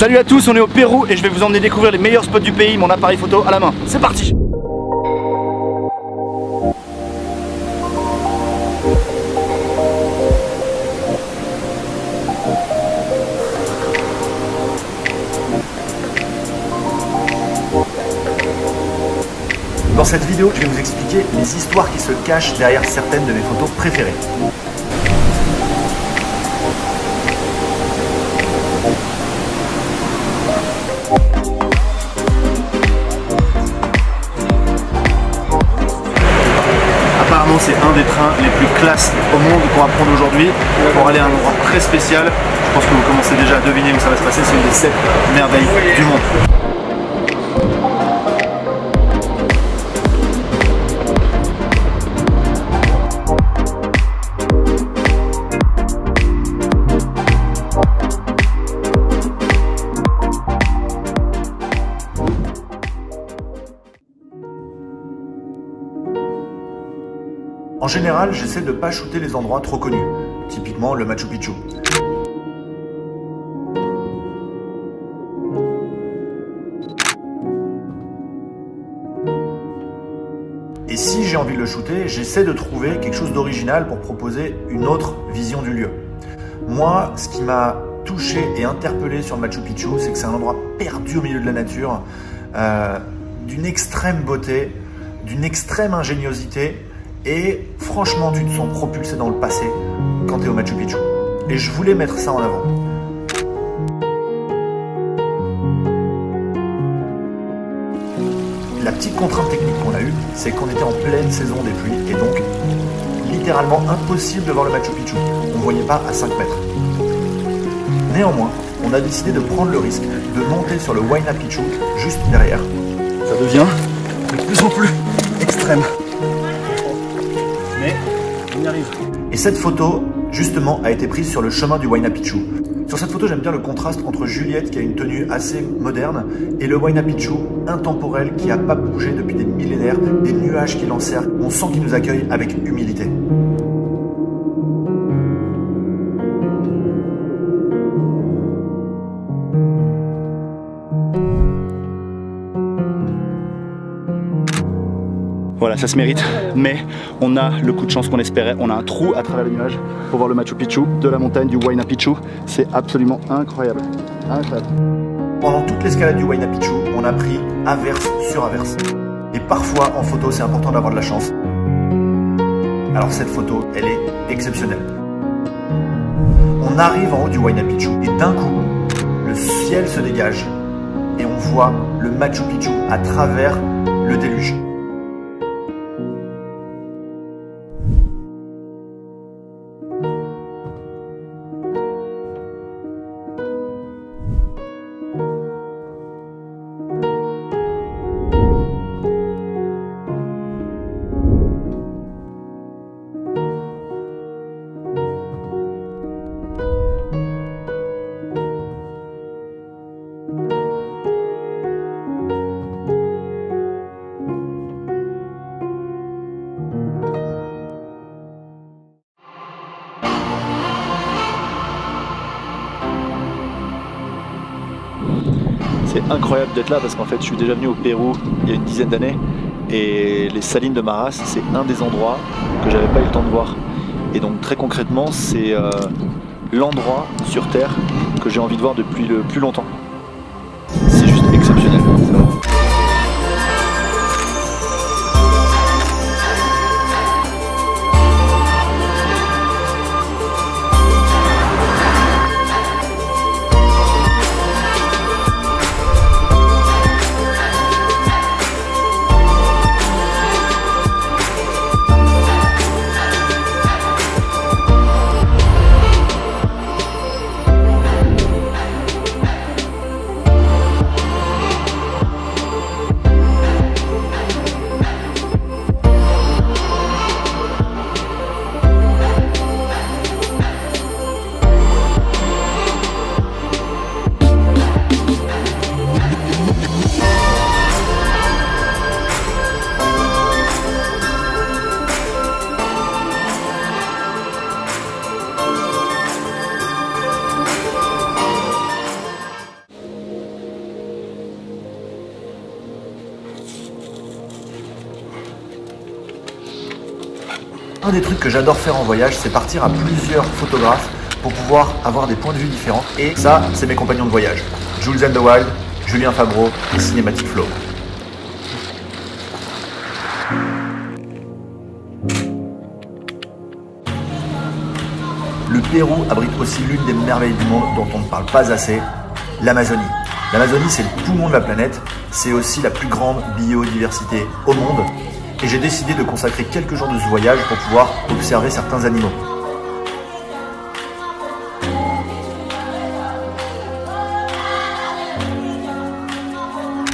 Salut à tous, on est au Pérou et je vais vous emmener découvrir les meilleurs spots du pays, mon appareil photo à la main. C'est parti! Dans cette vidéo, je vais vous expliquer les histoires qui se cachent derrière certaines de mes photos préférées. Apparemment, c'est un des trains les plus classes au monde qu'on va prendre aujourd'hui pour aller à un endroit très spécial. Je pense que vous commencez déjà à deviner où ça va se passer. C'est une des 7 merveilles du monde. En général, j'essaie de ne pas shooter les endroits trop connus, typiquement le Machu Picchu. Et si j'ai envie de le shooter, j'essaie de trouver quelque chose d'original pour proposer une autre vision du lieu. Moi, ce qui m'a touché et interpellé sur le Machu Picchu, c'est que c'est un endroit perdu au milieu de la nature, d'une extrême beauté, d'une extrême ingéniosité. Et franchement, tu te sens propulsé dans le passé quand tu es au Machu Picchu. Et je voulais mettre ça en avant. La petite contrainte technique qu'on a eue, c'est qu'on était en pleine saison des pluies et donc littéralement impossible de voir le Machu Picchu. On ne voyait pas à 5 mètres. Néanmoins, on a décidé de prendre le risque de monter sur le Huayna Picchu juste derrière. Ça devient de plus en plus extrême. On y arrive. Et cette photo, justement, a été prise sur le chemin du Huayna Picchu. Sur cette photo, j'aime bien le contraste entre Juliette, qui a une tenue assez moderne, et le Huayna Picchu intemporel, qui n'a pas bougé depuis des millénaires, des nuages qui l'encerclent. On sent qu'il nous accueille avec humilité. Voilà, ça se mérite, mais on a le coup de chance qu'on espérait. On a un trou à travers les nuages pour voir le Machu Picchu de la montagne du Huayna Picchu. C'est absolument incroyable. Incroyable. Pendant toute l'escalade du Huayna Picchu, on a pris averse sur averse. Et parfois, en photo, c'est important d'avoir de la chance. Alors cette photo, elle est exceptionnelle. On arrive en haut du Huayna Picchu et d'un coup, le ciel se dégage et on voit le Machu Picchu à travers le déluge. C'est incroyable d'être là parce qu'en fait je suis déjà venu au Pérou il y a une dizaine d'années et les salines de Maras, c'est un des endroits que j'avais pas eu le temps de voir. Et donc très concrètement, c'est l'endroit sur Terre que j'ai envie de voir depuis le plus longtemps. C'est juste exceptionnel. Un des trucs que j'adore faire en voyage, c'est partir à plusieurs photographes pour pouvoir avoir des points de vue différents. Et ça, c'est mes compagnons de voyage. Jules and the Wild, Julien Fabreau et Cinematic Flow. Le Pérou abrite aussi l'une des merveilles du monde dont on ne parle pas assez, l'Amazonie. L'Amazonie, c'est le poumon de la planète, c'est aussi la plus grande biodiversité au monde. Et j'ai décidé de consacrer quelques jours de ce voyage pour pouvoir observer certains animaux.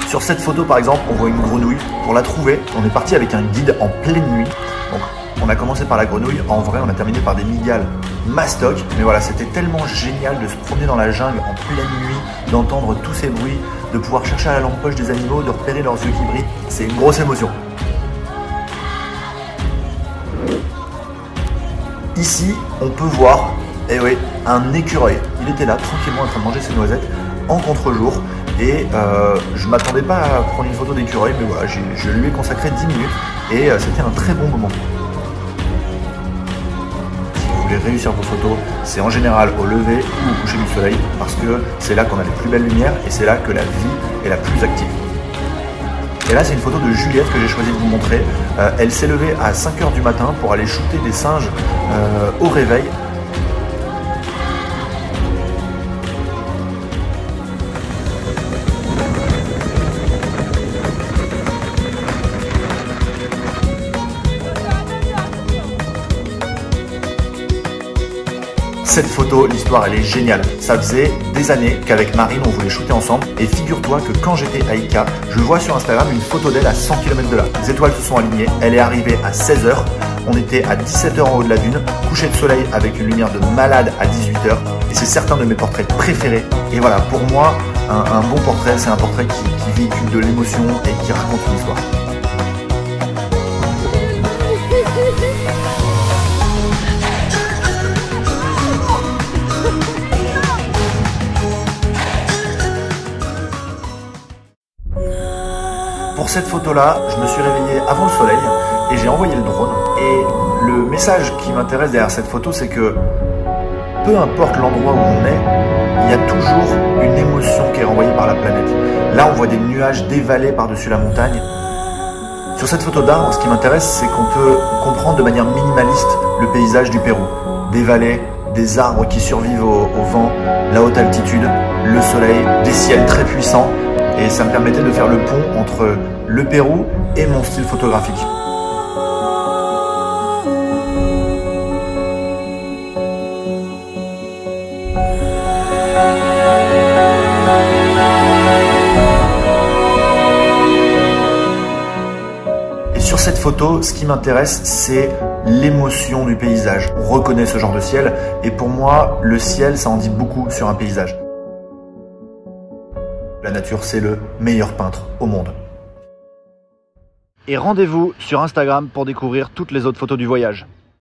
Sur cette photo par exemple, on voit une grenouille. Pour la trouver, on est parti avec un guide en pleine nuit. Donc on a commencé par la grenouille, en vrai on a terminé par des mygales mastoc. Mais voilà, c'était tellement génial de se promener dans la jungle en pleine nuit, d'entendre tous ces bruits, de pouvoir chercher à la lampe poche des animaux, de repérer leurs yeux qui brillent. C'est une grosse émotion. Ici, on peut voir, eh oui, un écureuil. Il était là, tranquillement en train de manger ses noisettes en contre-jour. Et je ne m'attendais pas à prendre une photo d'écureuil, mais voilà, je lui ai consacré 10 minutes et c'était un très bon moment. Si vous voulez réussir vos photos, c'est en général au lever ou au coucher du soleil, parce que c'est là qu'on a les plus belles lumières et c'est là que la vie est la plus active. Et là, c'est une photo de Juliette que j'ai choisi de vous montrer. Elle s'est levée à 5 h du matin pour aller shooter des singes au réveil. Cette photo, l'histoire elle est géniale. Ça faisait des années qu'avec Marine on voulait shooter ensemble et figure-toi que quand j'étais à Ica, je vois sur Instagram une photo d'elle à 100 km de là. Les étoiles se sont alignées, elle est arrivée à 16 h, on était à 17 h en haut de la dune, coucher de soleil avec une lumière de malade à 18 h et c'est certains de mes portraits préférés. Et voilà, pour moi, un bon portrait, c'est un portrait qui véhicule de l'émotion et qui raconte une histoire. Pour cette photo-là, je me suis réveillé avant le soleil et j'ai envoyé le drone. Et le message qui m'intéresse derrière cette photo, c'est que peu importe l'endroit où on est, il y a toujours une émotion qui est renvoyée par la planète. Là, on voit des nuages dévaler par-dessus la montagne. Sur cette photo d'arbre, ce qui m'intéresse, c'est qu'on peut comprendre de manière minimaliste le paysage du Pérou. Des vallées, des arbres qui survivent au vent, la haute altitude, le soleil, des ciels très puissants. Et ça me permettait de faire le pont entre le Pérou et mon style photographique. Et sur cette photo, ce qui m'intéresse, c'est l'émotion du paysage. On reconnaît ce genre de ciel, et pour moi, le ciel, ça en dit beaucoup sur un paysage. La nature, c'est le meilleur peintre au monde. Et rendez-vous sur Instagram pour découvrir toutes les autres photos du voyage.